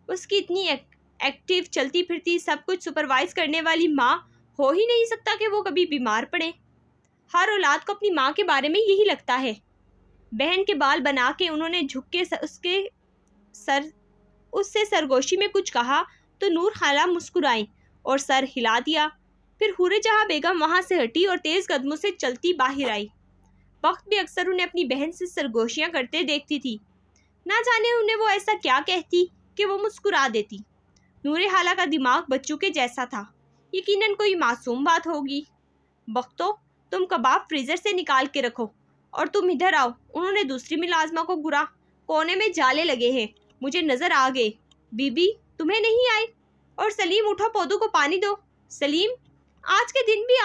اس کی اتنی ایکٹیو، چلتی پھرتی، سب کچھ سپروائز کرنے والی ماں ہو ہی نہیں سکتا کہ وہ کبھی بیمار پڑے۔ ہر اولاد کو اپنی ماں کے بارے میں یہی لگتا ہے۔ بہن کے بال بنا کے انہوں نے جھک کے اس سے سرگوشی میں کچھ کہا تو نور خالہ مسکرائیں اور سر ہلا دیا۔ پھر حورے جہاں بیگم وہاں سے ہٹی اور تیز قدموں سے چلتی باہر آئی۔ وقت بھی اکثر انہیں اپنی بہن سے سرگوشیاں کرتے دیکھتی تھی۔ نہ جانے انہیں وہ ایسا کیا کہتی کہ وہ مسکرا دیتی۔ نور خالہ کا دماغ بچوں کے جیسا تھا، یقیناً کوئی معصوم بات ہوگی۔ بختو، تم کباب فریزر سے نکال کے رکھو اور تم ادھر آؤ۔ انہوں نے دوسری ملازمہ کو گرا۔ کونے میں جالے لگے ہیں، مجھے نظر آ گئے۔ بی بی تمہیں نہیں آئے؟ اور سلیم اٹھو، پودوں کو پانی دو۔ سلیم آج کے دن بھی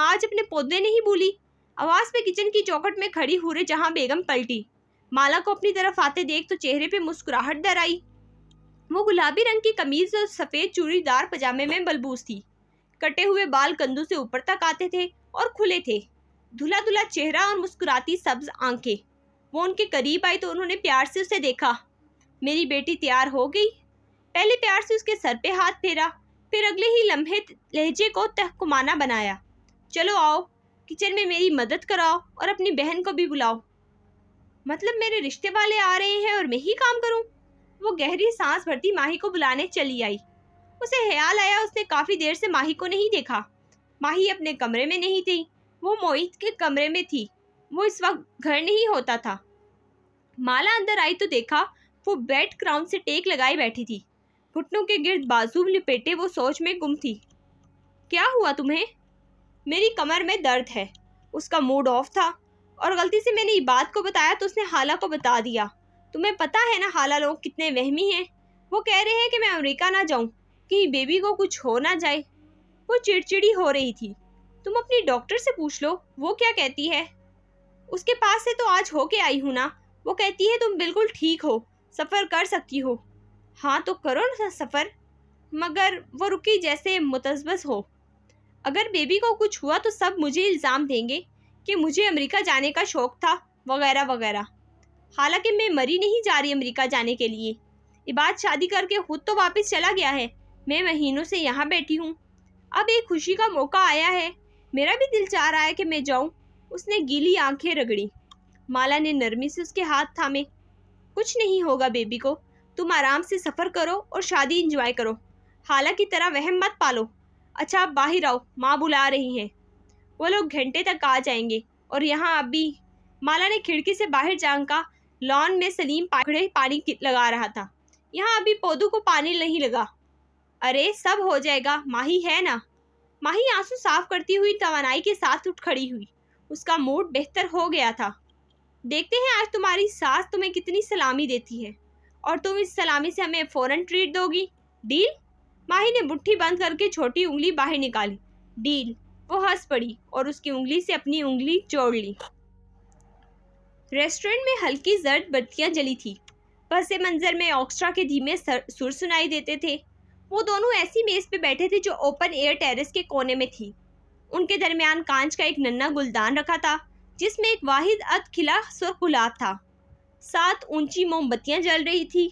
آج اپنے پودے نہیں بھولی۔ آواز پہ کچن کی چوکھٹ میں کھڑی حورے جہاں بیگم پلٹی۔ مالا کو اپنی طرف آتے دیکھ تو چہرے پہ مسکراہٹ در آئی۔ وہ گلابی رنگ کی قمیض اور سفید چوڑی دار پجامے میں ملبوس تھی۔ کٹے ہوئے بال کندھوں سے اوپر تک آتے تھے اور کھلے تھے۔ دھلا دھلا چہرہ اور مسکراتی سبز آنکھیں۔ وہ ان کے قریب آئی تو انہوں نے پیار سے اسے دیکھا۔ میری بیٹی تیار ہو گئی؟ پہلے پیار سے اس کے سر پہ ہاتھ پھیرا، پھر اگلے ہی لمحے لہجے کو تحکمانہ بنایا۔ چلو آؤ، کچن میں میری مدد کراؤ اور اپنی بہن کو بھی بلاؤ۔ مطلب میرے رشتے والے آ رہے ہیں اور میں ہی کام کروں؟ وہ گہری سانس بھرتی ماہی کو بلانے چلی آئی۔ اسے خیال آیا اس نے کافی دیر سے ماہی کو نہیں دیکھا۔ ماہی اپنے کمرے میں نہیں تھی، وہ معید کے کمرے میں تھی۔ وہ اس وقت گھر نہیں ہوتا تھا۔ مالا اندر آئی تو دیکھا وہ بیڈ کراؤن سے ٹیک لگائی بیٹھی تھی، گھٹنوں کے گرد بازو لپیٹے وہ سوچ میں گم تھی۔ کیا ہوا تمہیں؟ میری کمر میں درد ہے۔ اس کا موڈ آف تھا اور غلطی سے میں نے یہ بات کو بتایا تو اس نے خالہ کو بتا دیا۔ تمہیں پتہ ہے نا خالہ لوگ کتنے وہمی ہیں۔ وہ کہہ رہے ہیں کہ میں امریکہ نہ جاؤں، کہیں بیبی کو کچھ ہو نہ جائے۔ وہ چڑچڑی ہو رہی تھی۔ تم اپنی ڈاکٹر سے پوچھ لو، وہ کیا کہتی ہے؟ اس کے پاس سے تو آج ہو کے آئی ہوں نا۔ وہ کہتی ہے تم بالکل ٹھیک ہو، سفر کر سکتی ہو۔ ہاں تو کرو نا سفر، مگر وہ رکی جیسے متذبذب ہو۔ اگر بیبی کو کچھ ہوا تو سب مجھے الزام دیں گے کہ مجھے امریکہ جانے کا شوق تھا وغیرہ وغیرہ۔ حالانکہ میں مری نہیں جا رہی امریکہ جانے کے لیے۔ عباد شادی کر کے خود تو واپس چلا گیا ہے، میں مہینوں سے یہاں بیٹھی ہوں، اب ایک خوشی کا موقع آیا ہے، میرا بھی دل چاہ رہا ہے کہ میں جاؤں۔ اس نے گیلی آنکھیں رگڑی۔ مالا نے نرمی سے اس کے ہاتھ تھامے۔ کچھ نہیں ہوگا بیبی کو، تم آرام سے سفر کرو اور شادی انجوائے کرو، خالہ کی طرح وہم مت پالو۔ اچھا آپ باہر آؤ، ماں بلا رہی ہیں۔ وہ لوگ گھنٹے تک آ جائیں گے اور یہاں ابھی۔ مالا نے کھڑکی سے باہر جھانکا۔ لان میں سلیم پانی لگا رہا تھا، یہاں ابھی پودوں کو پانی نہیں لگا۔ ارے سب ہو جائے گا، ماہی ہے نا۔ ماہی آنسو صاف کرتی ہوئی توانائی کے ساتھ اٹھ کھڑی ہوئی۔ اس کا موڈ بہتر ہو گیا تھا۔ دیکھتے ہیں آج تمہاری ساس تمہیں کتنی سلامی دیتی ہے، اور تم اس سلامی سے ہمیں فوراً ٹریٹ دو گی، ڈیل؟ ماہی نے مٹھی بند کر کے چھوٹی انگلی باہر نکالی۔ ڈیل۔ وہ ہنس پڑی اور اس کی انگلی سے اپنی انگلی جوڑ لی۔ ریسٹورنٹ میں ہلکی زرد بتیاں جلی تھی، پس منظر میں آرکسٹرا کے دھیمے سر سنائی دیتے تھے۔ وہ دونوں ایسی میز پہ بیٹھے تھے جو اوپن ایئر ٹیرس کے کونے میں تھی۔ ان کے درمیان کانچ کا ایک ننھا گلدان رکھا تھا جس میں ایک واحد کھلا سرخ گلاب تھا۔ 7 اونچی موم بتیاں جل رہی تھی۔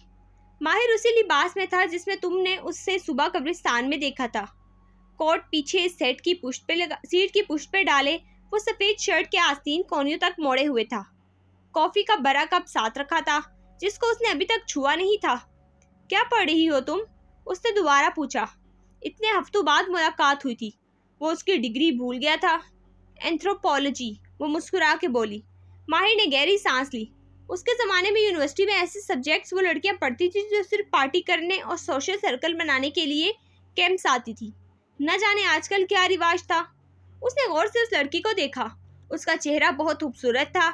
ماہر اسی لباس میں تھا جس میں تم نے اس سے صبح قبرستان میں دیکھا تھا۔ کوٹ پیچھے سیٹ کی پشت پہ ڈالے، وہ سفید شرٹ کے آستین کونیوں تک موڑے ہوئے تھا۔ کافی کا بڑا کپ ساتھ رکھا تھا جس کو اس نے ابھی تک چھوا نہیں تھا۔ کیا پڑھ رہی ہو تم؟ اس نے دوبارہ پوچھا۔ اتنے ہفتوں بعد ملاقات ہوئی تھی، وہ اس کی ڈگری بھول گیا تھا۔ اینتھروپولوجی، وہ مسکرا کے بولی۔ ماہر نے گہری سانس لی۔ اس کے زمانے میں یونیورسٹی میں ایسے سبجیکٹس وہ لڑکیاں پڑھتی تھیں جو صرف پارٹی کرنے اور سوشل سرکل بنانے کے لیے کیمپس آتی تھی۔ نہ جانے آج کل کیا رواج تھا۔ اس نے غور سے اس لڑکی کو دیکھا۔ اس کا چہرہ بہت خوبصورت تھا،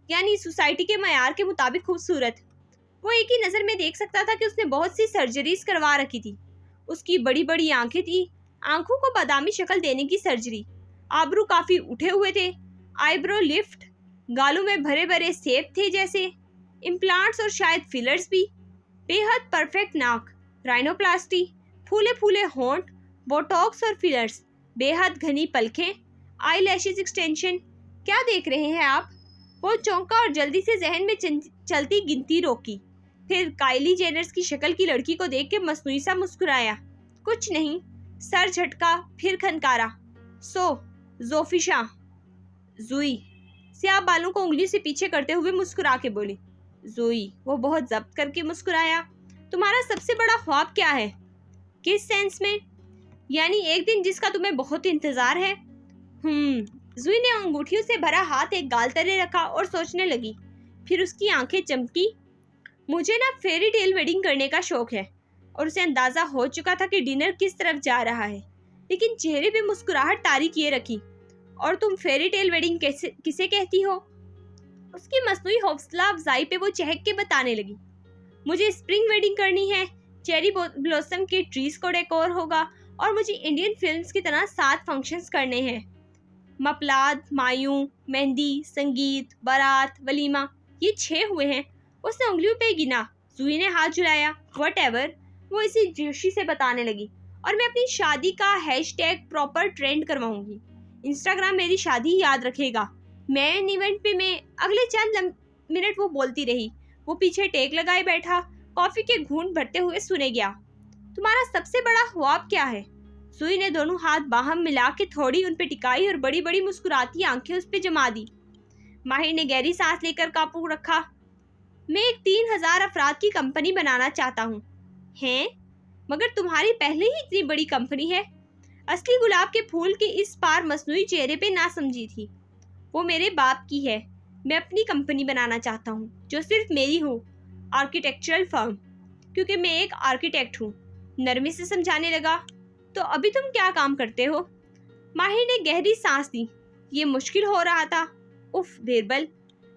یعنی سوسائٹی کے معیار کے مطابق خوبصورت۔ وہ ایک ہی نظر میں دیکھ سکتا تھا کہ اس نے بہت سی سرجریز کروا رکھی تھی۔ اس کی بڑی بڑی آنکھیں تھیں، آنکھوں کو بادامی شکل دینے کی سرجری۔ آبرو کافی اٹھے ہوئے تھے، آئی برو لفٹ، گالوں میں بھرے بھرے سیب تھے جیسے، امپلانٹس اور شاید فلرز بھی، بے حد پرفیکٹ ناک، رائنوپلاسٹی، پھولے پھولے ہونٹ، بوٹاکس اور فلرز، بے حد گھنی پلکیں، آئی لیشز ایکسٹینشن۔ کیا دیکھ رہے ہیں آپ؟ وہ چونکا اور جلدی سے ذہن میں چلتی گنتی روکی، پھر کائلی جینرز کی شکل کی لڑکی کو دیکھ کے مصنوعی سا مسکرایا۔ کچھ نہیں، سر جھٹکا، پھر کھنکارا۔ زوفیشا، زوئی، سیاہ بالوں کو انگلی سے پیچھے کرتے ہوئے مسکرا کے بولی۔ زوئی، وہ بہت ضبط کر کے مسکرایا۔ تمہارا سب سے بڑا خواب کیا ہے؟ کس سینس میں؟ یعنی ایک دن جس کا تمہیں بہت انتظار ہے۔ زوئی نے انگوٹھیوں سے بھرا ہاتھ ایک گال تلے رکھا اور سوچنے لگی، پھر اس کی آنکھیں چمکی۔ مجھے نا فیری ٹیل ویڈنگ کرنے کا شوق ہے، اور اسے اندازہ ہو چکا تھا کہ ڈنر کس طرف جا رہا ہے، لیکن چہرے پہ مسکراہٹ طاری کیے رکھی۔ اور تم فیری ٹیل ویڈنگ کسے کہتی ہو؟ اس کی مصنوعی حوصلہ افزائی پہ وہ چہک کے بتانے لگی۔ مجھے اسپرنگ ویڈنگ کرنی ہے، چیری بلوسم کے ٹریز کو ڈیکور ہوگا، اور مجھے انڈین فلمز کی طرح 7 فنکشنز کرنے ہیں۔ مپلاد، مایوں، مہندی، سنگیت، بارات، ولیمہ، یہ 6 ہوئے ہیں۔ اس نے انگلیوں پہ گنا۔ زوئی نے ہاتھ جھلایا۔ وٹ ایور، وہ اسی جوشی سے بتانے لگی، اور میں اپنی شادی کا #، پراپر ٹرینڈ کرواؤں گی۔ انسٹاگرام میری شادی یاد رکھے گا۔ مین ایونٹ پہ میں اگلے چند منٹ وہ بولتی رہی۔ وہ پیچھے ٹیک لگائے بیٹھا، کافی کے گھونٹ بھرتے ہوئے سنے گیا۔ تمہارا سب سے بڑا خواب کیا ہے؟ زوئی نے دونوں ہاتھ باہم ملا کے تھوڑی ان پہ ٹکائی اور بڑی بڑی مسکراتی آنکھیں اس پہ جما دی۔ ماہر نے گہری سانس لے کر قابو رکھا۔ میں ایک 3000 افراد کی کمپنی بنانا چاہتا ہوں۔ ہیں؟ مگر تمہاری پہلے ہی اتنی بڑی کمپنی ہے۔ اصلی گلاب کے پھول کے اس پار مصنوعی چہرے پہ نہ سمجھی تھی۔ وہ میرے باپ کی ہے۔ میں اپنی کمپنی بنانا چاہتا ہوں جو صرف میری ہو، آرکیٹیکچرل فرم، کیونکہ میں ایک آرکیٹیکٹ ہوں۔ نرمی سے سمجھانے لگا۔ تو ابھی تم کیا کام کرتے ہو؟ ماہر نے گہری سانس لی۔ یہ مشکل ہو رہا تھا۔ بیربل،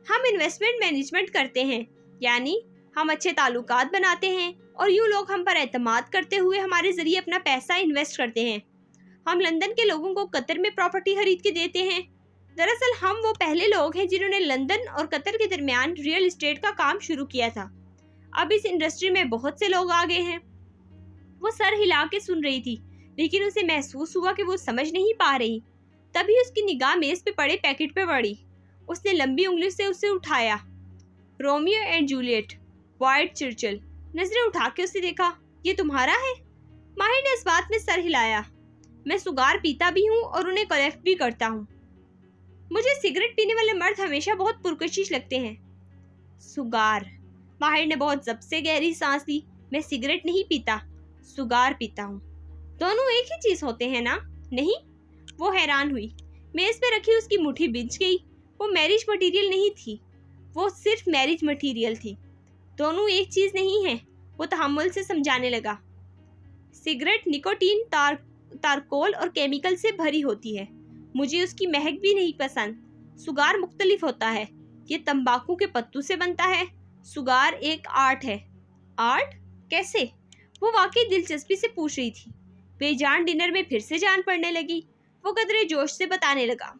ہم انویسٹمنٹ مینجمنٹ کرتے ہیں، یعنی ہم اچھے تعلقات بناتے ہیں اور یوں لوگ ہم پر اعتماد کرتے ہوئے ہمارے ذریعے اپنا پیسہ انویسٹ کرتے ہیں۔ ہم لندن کے لوگوں کو قطر میں پراپرٹی خرید کے دیتے ہیں۔ دراصل ہم وہ پہلے لوگ ہیں جنہوں نے لندن اور قطر کے درمیان ریئل اسٹیٹ کا کام شروع کیا تھا۔ اب اس انڈسٹری میں بہت سے لوگ آگے ہیں۔ وہ سر ہلا کے سن رہی تھی، لیکن اسے محسوس ہوا کہ وہ سمجھ نہیں پا رہی۔ تبھی اس کی نگاہ میز پہ پڑے پیکٹ پہ پڑی۔ اس نے لمبی انگلی سے اسے اٹھایا۔ Romeo and Juliet, white Churchill. نظریں اٹھا کے اسے دیکھا۔ یہ تمہارا ہے؟ ماہر نے اس بات میں سر ہلایا۔ میں سگار پیتا بھی ہوں اور انہیں کلیکٹ بھی کرتا ہوں۔ مجھے سگریٹ پینے والے مرد ہمیشہ بہت پرکشش لگتے ہیں۔ سگار۔ ماہر نے بہت ضبط سے گہری سانس لی۔ میں سگریٹ نہیں پیتا، سگار پیتا ہوں۔ دونوں ایک ہی چیز ہوتے ہیں نا؟ نہیں؟ وہ حیران ہوئی۔ میز پہ رکھی اس کی مٹھی بجھ گئی۔ وہ میرج مٹیریل نہیں تھی، وہ صرف میرج مٹیریل تھی۔ دونوں ایک چیز نہیں ہیں۔ وہ تحمل سے سمجھانے لگا۔ سگریٹ نکوٹین، تارکول اور کیمیکل سے بھری ہوتی ہے۔ مجھے اس کی مہک بھی نہیں پسند۔ سگار مختلف ہوتا ہے۔ یہ تمباکو کے پتوں سے بنتا ہے۔ سگار ایک آرٹ ہے۔ آرٹ؟ کیسے؟ وہ واقعی دلچسپی سے پوچھ رہی تھی۔ بے جان ڈنر میں پھر سے جان پڑنے لگی۔ وہ قدرے جوش سے بتانے لگا۔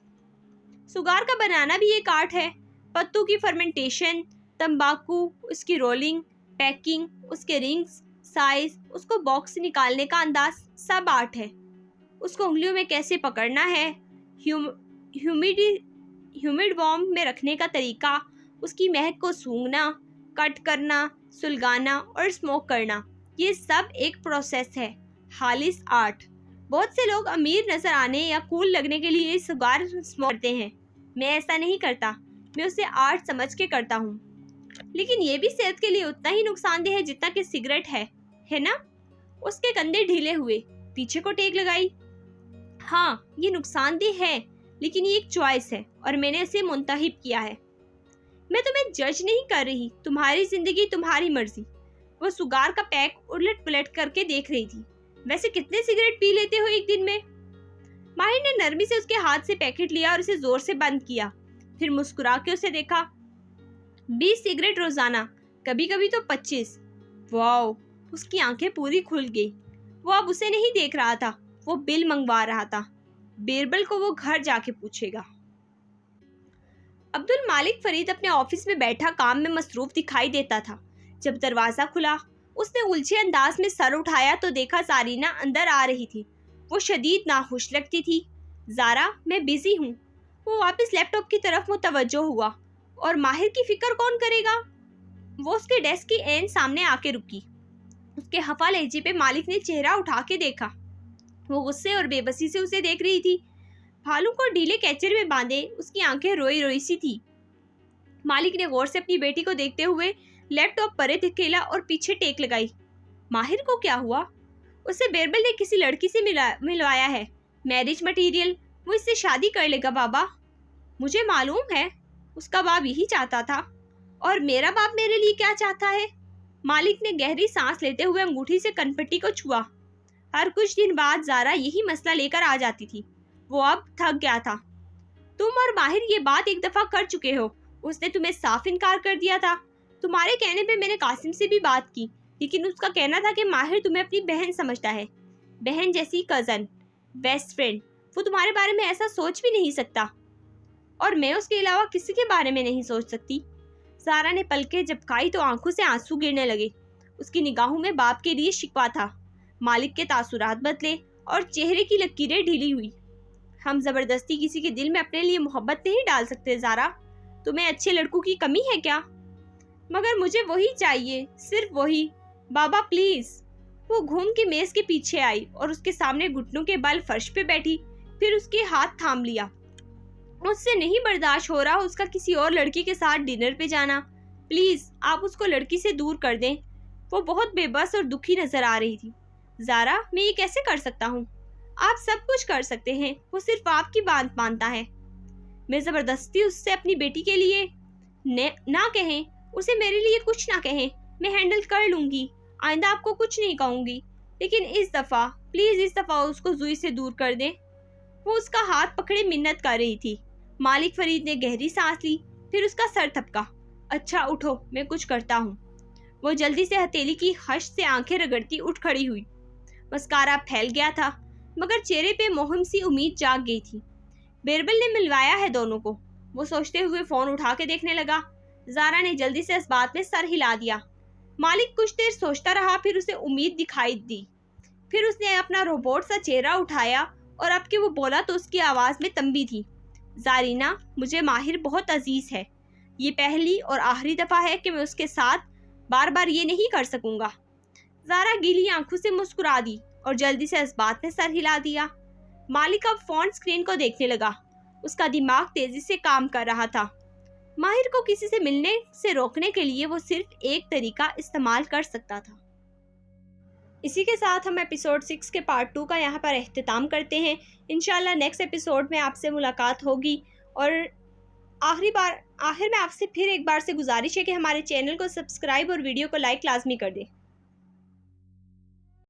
سگار کا بنانا بھی ایک آرٹ ہے۔ پتوں کی فرمنٹیشن، تمباکو، اس کی رولنگ، پیکنگ، اس کے رنگز، سائز، اس کو باکس سے نکالنے کا انداز، سب آرٹ ہے۔ اس کو انگلیوں میں کیسے پکڑنا ہے، ہیومڈ وارم میں رکھنے کا طریقہ، اس کی مہک کو سونگھنا، کٹ کرنا، سلگانا اور اسموک کرنا، یہ سب ایک پروسیس ہے، خالص آرٹ۔ بہت سے لوگ امیر نظر آنے یا کول لگنے کے لیے سگار اسموک کرتے ہیں۔ میں ایسا نہیں کرتا، میں اسے آرٹ سمجھ کے کرتا ہوں۔ لیکن یہ بھی صحت کے لیے اتنا ہی نقصان دہ ہے جتنا کہ سگریٹ ہے نا؟ اس کے کندھے ڈھیلے ہوئے، پیچھے کو ٹیک لگائی۔ ہاں، یہ نقصان دہ ہے، لیکن یہ ایک چوائس ہے اور میں نے اسے منتخب کیا ہے۔ میں تمہیں جج نہیں کر رہی، تمہاری زندگی، تمہاری مرضی۔ وہ سگار کا پیک الٹ پلٹ کر کے دیکھ رہی تھی۔ ویسے کتنے سگریٹ پی لیتے ہو ایک دن میں؟ ماہر نے نرمی سے اس کے ہاتھ سے پیکٹ لیا اور اسے زور سے بند کیا، پھر مسکرا کے اسے دیکھا۔ 20 سگریٹ روزانہ، کبھی کبھی تو 25۔ واو! اس کی آنکھیں پوری کھل گئی۔ وہ اب اسے نہیں دیکھ رہا تھا، وہ بل منگوا رہا تھا۔ بیربل کو وہ گھر جا کے پوچھے گا۔ عبد المالک فرید اپنے آفس میں بیٹھا کام میں مصروف دکھائی دیتا تھا۔ جب دروازہ کھلا، اس نے الجھے انداز میں سر اٹھایا تو دیکھا زارینہ اندر آ رہی تھی۔ وہ شدید ناخوش لگتی تھی۔ زارا، میں بیزی ہوں۔ وہ واپس لیپ ٹاپ کی طرف متوجہ ہوا۔ اور ماہر کی فکر کون کرے گا؟ وہ اس کے ڈیسک کے عین سامنے آ کے رکی۔ اس کے خفا لہجے پہ مالک نے چہرہ اٹھا کے دیکھا۔ وہ غصے اور بے بسی سے اسے دیکھ رہی تھی۔ بھالوں کو ڈھیلے کیچر میں باندھے اس کی آنکھیں روئی روئی سی تھی۔ مالک نے غور سے اپنی بیٹی کو دیکھتے ہوئے لیپ ٹاپ پرے دھکیلا اور پیچھے ٹیک لگائی۔ ماہر کو کیا ہوا؟ اسے بیربل نے کسی لڑکی سے ملوایا ہے، میرج مٹیریل۔ وہ اس سے شادی کر لے گا بابا۔ مجھے معلوم ہے، اس کا باپ یہی چاہتا تھا۔ اور میرا باپ میرے لیے کیا چاہتا ہے؟ مالک نے گہری سانس لیتے ہوئے انگوٹھی سے کنپٹی کو چھوا۔ ہر کچھ دن بعد زارا یہی مسئلہ لے کر آ جاتی تھی۔ وہ اب تھک گیا تھا۔ تم اور ماہر یہ بات ایک دفعہ کر چکے ہو۔ اس نے تمہیں صاف انکار کر دیا تھا۔ تمہارے کہنے پہ میں نے قاسم سے بھی بات کی، لیکن اس کا کہنا تھا کہ ماہر تمہیں اپنی بہن سمجھتا ہے، بہن جیسی، کزن، بیسٹ فرینڈ۔ وہ تمہارے بارے میں ایسا سوچ بھی نہیں سکتا، اور میں اس کے علاوہ کسی کے بارے میں نہیں سوچ سکتی۔ زارا نے پلکیں جھپکائی تو آنکھوں سے آنسو گرنے لگے۔ اس کی نگاہوں میں باپ کے لیے شکوہ تھا۔ مالک کے تاثرات بدلے اور چہرے کی لکیریں ڈھیلی ہوئی۔ ہم زبردستی کسی کے دل میں اپنے لیے محبت نہیں ڈال سکتے زارا۔ تمہیں اچھے لڑکوں کی کمی ہے کیا؟ مگر مجھے وہی چاہیے، صرف وہی۔ بابا پلیز۔ وہ گھوم کے میز کے پیچھے آئی اور اس کے سامنے گھٹنوں کے بل فرش پہ بیٹھی، پھر اس کے ہاتھ تھام لیا۔ مجھ سے نہیں برداشت ہو رہا اس کا کسی اور لڑکی کے ساتھ ڈنر پہ جانا۔ پلیز آپ اس کو لڑکی سے دور کر دیں۔ وہ بہت بے بس اور دکھی نظر آ رہی تھی۔ زارا، میں یہ کیسے کر سکتا ہوں؟ آپ سب کچھ کر سکتے ہیں، وہ صرف آپ کی بات مانتا ہے۔ میں زبردستی اس سے اپنی بیٹی کے لیے نہ کہیں، اسے میرے لیے کچھ نہ کہیں، میں ہینڈل کر لوں گی، آئندہ آپ کو کچھ نہیں کہوں گی، لیکن اس دفعہ پلیز، اس دفعہ اس کو زوئی سے دور کر دیں۔ وہ اس کا ہاتھ پکڑے منت کر رہی تھی۔ مالک فرید نے گہری سانس لی، پھر اس کا سر تھپکا۔ اچھا اٹھو، میں کچھ کرتا ہوں۔ وہ جلدی سے ہتھیلی کی خش سے آنکھیں رگڑتی اٹھ کھڑی ہوئی۔ مسکارا پھیل گیا تھا، مگر چہرے پہ مہم سی امید جاگ گئی تھی۔ بیربل نے ملوایا ہے دونوں کو۔ وہ سوچتے ہوئے فون اٹھا کے دیکھنے لگا۔ زارا نے جلدی سے اس بات میں سر ہلا دیا۔ مالک کچھ دیر سوچتا رہا، پھر اسے امید دکھائی دی۔ پھر اس نے اپنا روبوٹ سا چہرہ اٹھایا اور اب کہ وہ بولا تو اس کی آواز میں تنبیہ تھی۔ زارینہ، مجھے ماہر بہت عزیز ہے۔ یہ پہلی اور آخری دفعہ ہے کہ میں اس کے ساتھ بار بار یہ نہیں کر سکوں گا۔ زارا گیلی آنکھوں سے مسکرا دی۔ اور جلدی سے اس بات نے سر ہلا دیا۔ مالک اب فون اسکرین کو دیکھنے لگا۔ اس کا دماغ تیزی سے کام کر رہا تھا۔ ماہر کو کسی سے ملنے سے روکنے کے لیے وہ صرف ایک طریقہ استعمال کر سکتا تھا۔ اسی کے ساتھ ہم ایپیسوڈ 6 کے پارٹ 2 کا یہاں پر اختتام کرتے ہیں۔ انشاءاللہ نیکسٹ ایپیسوڈ میں آپ سے ملاقات ہوگی، اور آخر میں آپ سے پھر ایک بار سے گزارش ہے کہ ہمارے چینل کو سبسکرائب اور ویڈیو کو لائک لازمی کر دیں۔